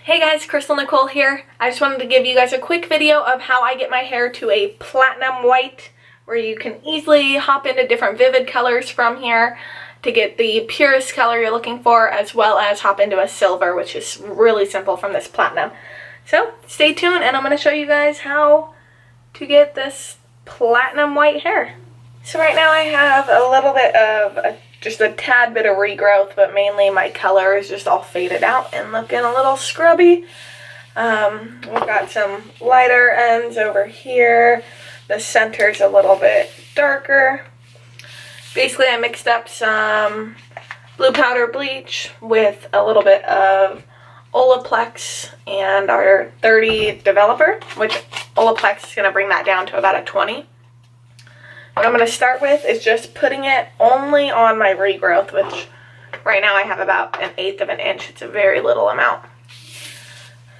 Hey guys, Crystal Nicole here. I just wanted to give you guys a quick video of how I get my hair to a platinum white, where you can easily hop into different vivid colors from here to get the purest color you're looking for, as well as hop into a silver, which is really simple from this platinum. So stay tuned and I'm going to show you guys how to get this platinum white hair. So right now I have a little bit of just a tad bit of regrowth, but mainly my color is just all faded out and looking a little scrubby. We've got some lighter ends over here. The center's a little bit darker. Basically, I mixed up some blue powder bleach with a little bit of olaplex and our 30 developer, which olaplex is going to bring that down to about a 20. What I'm going to start with is just putting it only on my regrowth, which right now I have about 1/8 of an inch. It's a very little amount.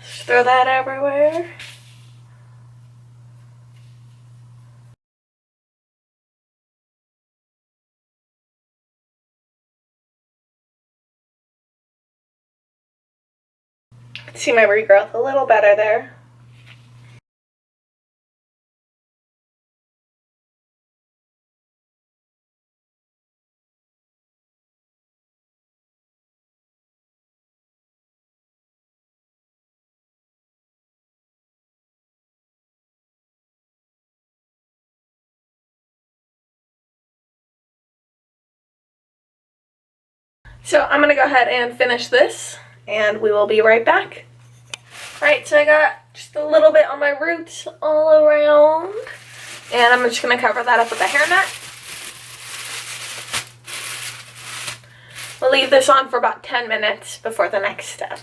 Just throw that everywhere. You can see my regrowth a little better there. So I'm going to go ahead and finish this, and we will be right back. Alright, so I got just a little bit on my roots all around, and I'm just going to cover that up with a hairnet. We'll leave this on for about 10 minutes before the next step.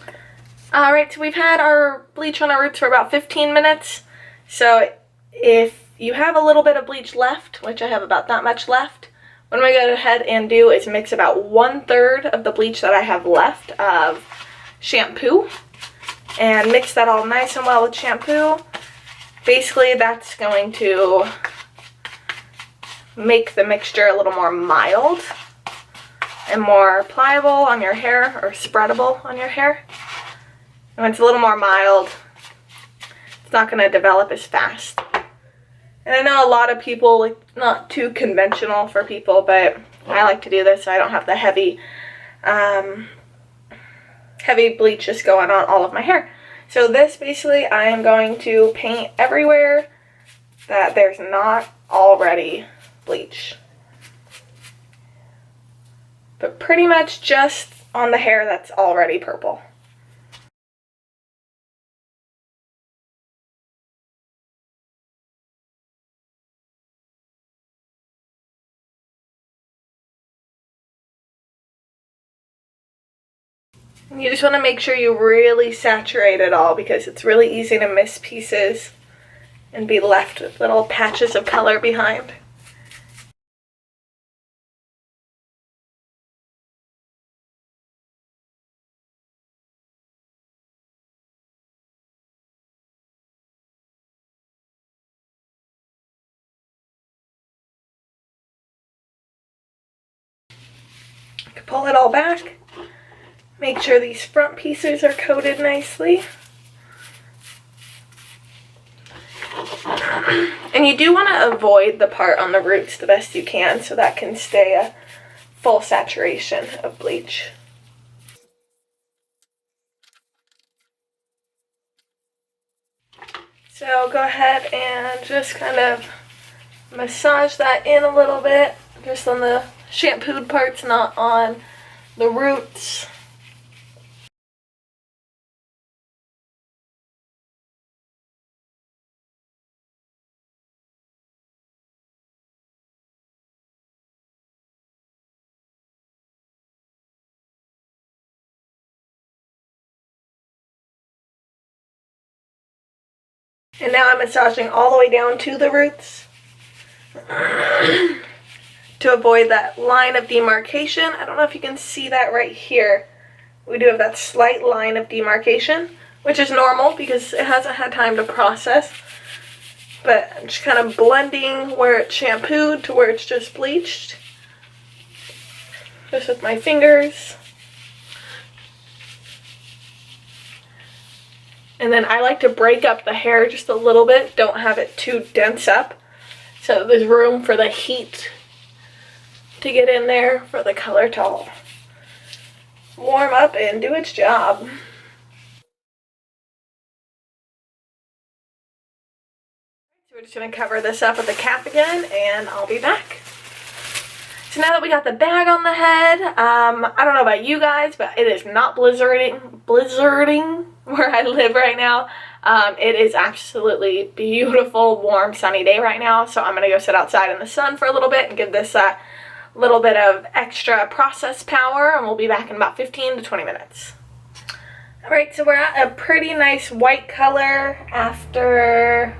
Alright, so we've had our bleach on our roots for about 15 minutes, so if you have a little bit of bleach left, which I have about that much left, what I'm going to go ahead and do is mix about 1/3 of the bleach that I have left of shampoo and mix that all nice and well with shampoo. Basically, that's going to make the mixture a little more mild and more pliable on your hair, or spreadable on your hair. And when it's a little more mild, it's not going to develop as fast. And I know a lot of people, like, not too conventional for people, but I like to do this so I don't have the heavy bleach just going on all of my hair. So this, basically, I am going to paint everywhere that there's not already bleach. But pretty much just on the hair that's already purple. You just want to make sure you really saturate it all, because it's really easy to miss pieces and be left with little patches of color behind. You can pull it all back. Make sure these front pieces are coated nicely. And you do want to avoid the part on the roots the best you can, so that can stay a full saturation of bleach. So go ahead and just kind of massage that in a little bit, just on the shampooed parts, not on the roots. And now I'm massaging all the way down to the roots to avoid that line of demarcation. I don't know if you can see that right here. We do have that slight line of demarcation, which is normal because it hasn't had time to process. But I'm just kind of blending where it's shampooed to where it's just bleached. Just with my fingers. And then I like to break up the hair just a little bit, don't have it too dense up, so there's room for the heat to get in there for the color to warm up and do its job. So we're just going to cover this up with a cap again, and I'll be back. So now that we got the bag on the head, I don't know about you guys, but it is not blizzarding where I live right now. It is absolutely beautiful, warm, sunny day right now, so I'm going to go sit outside in the sun for a little bit and give this a little bit of extra process power, and we'll be back in about 15 to 20 minutes. Alright, so we're at a pretty nice white color after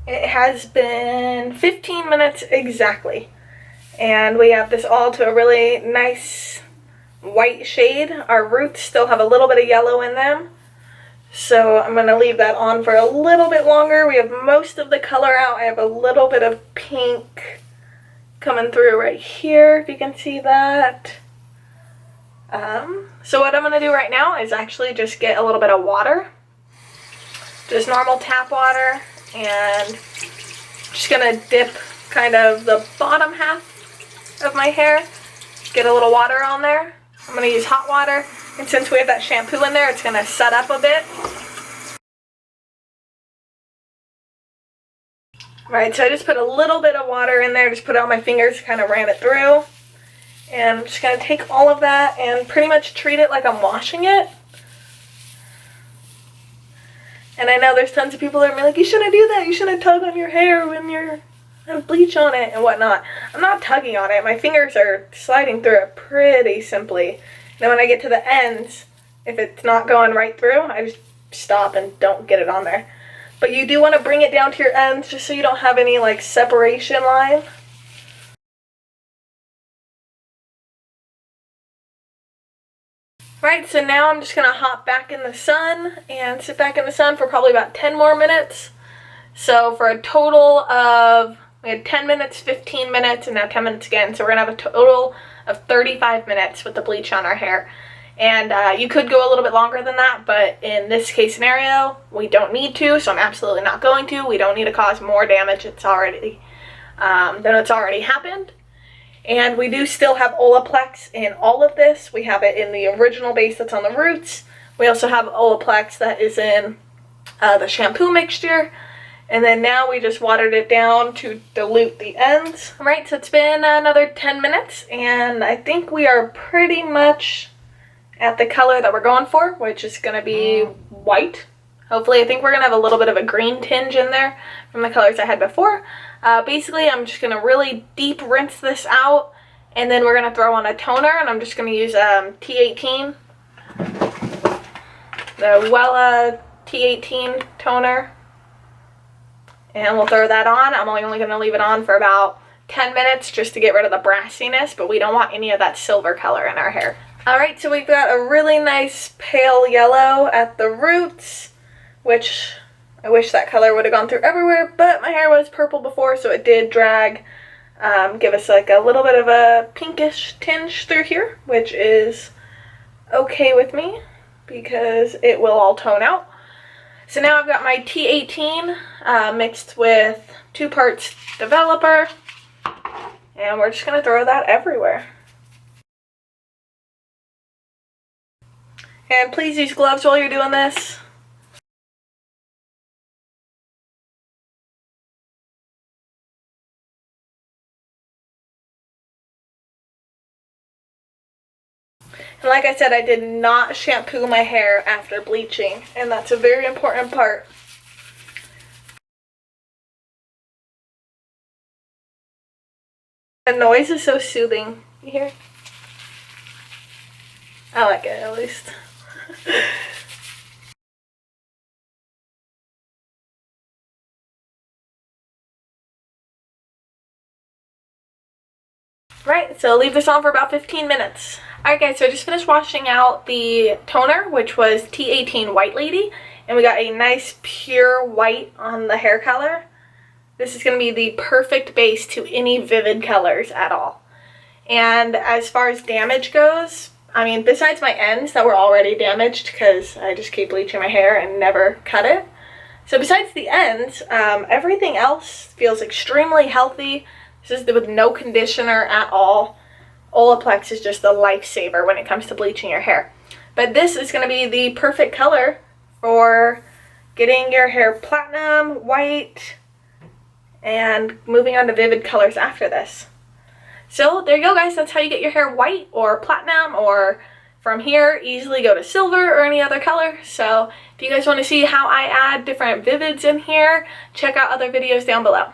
it has been 15 minutes exactly. And we have this all to a really nice white shade. Our roots still have a little bit of yellow in them, so I'm going to leave that on for a little bit longer. We have most of the color out. I have a little bit of pink coming through right here, if you can see that. So what I'm going to do right now is actually just get a little bit of water, just normal tap water, and just going to dip kind of the bottom half of my hair, get a little water on there. I'm going to use hot water, and since we have that shampoo in there, it's going to set up a bit. Right, so I just put a little bit of water in there, just put it on my fingers, kind of ran it through. And I'm just going to take all of that and pretty much treat it like I'm washing it. And I know there's tons of people that are like, you shouldn't do that, you shouldn't tug on your hair when you have bleach on it and whatnot. I'm not tugging on it, my fingers are sliding through it pretty simply. And then when I get to the ends, if it's not going right through, I just stop and don't get it on there. But you do want to bring it down to your ends just so you don't have any like separation line. Right, so now I'm just going to hop back in the sun and sit back in the sun for probably about 10 more minutes. So for a total of, we had 10 minutes, 15 minutes, and now 10 minutes again. So we're going to have a total of 35 minutes with the bleach on our hair. And you could go a little bit longer than that, but in this case scenario, we don't need to, so I'm absolutely not going to. We don't need to cause more damage than it's already happened. And we do still have olaplex in all of this. We have it in the original base that's on the roots. We also have olaplex that is in the shampoo mixture. And then now we just watered it down to dilute the ends. Alright, so it's been another 10 minutes, and I think we are pretty much at the color that we're going for, which is going to be white. Hopefully, I think we're going to have a little bit of a green tinge in there from the colors I had before. Basically, I'm just going to really deep rinse this out, and then we're going to throw on a toner, and I'm just going to use T18, the Wella T18 toner, and we'll throw that on. I'm only going to leave it on for about 10 minutes just to get rid of the brassiness, but we don't want any of that silver color in our hair. Alright, so we've got a really nice pale yellow at the roots, which I wish that color would have gone through everywhere, but my hair was purple before, so it did drag, give us like a little bit of a pinkish tinge through here, which is okay with me because it will all tone out. So now I've got my T18 mixed with 2 parts developer, and we're just going to throw that everywhere. And please use gloves while you're doing this. And like I said, I did not shampoo my hair after bleaching, and that's a very important part. The noise is so soothing. You hear? I like it, at least. Right, so leave this on for about 15 minutes. Alright guys, so I just finished washing out the toner, which was T18 White Lady, and we got a nice pure white on the hair color. This is going to be the perfect base to any vivid colors at all. And as far as damage goes, I mean, besides my ends that were already damaged because I just keep bleaching my hair and never cut it. So besides the ends, everything else feels extremely healthy. This is with no conditioner at all. Olaplex is just the lifesaver when it comes to bleaching your hair. But this is going to be the perfect color for getting your hair platinum, white, and moving on to vivid colors after this. So there you go, guys. That's how you get your hair white or platinum, or from here easily go to silver or any other color. So if you guys want to see how I add different vivids in here, check out other videos down below.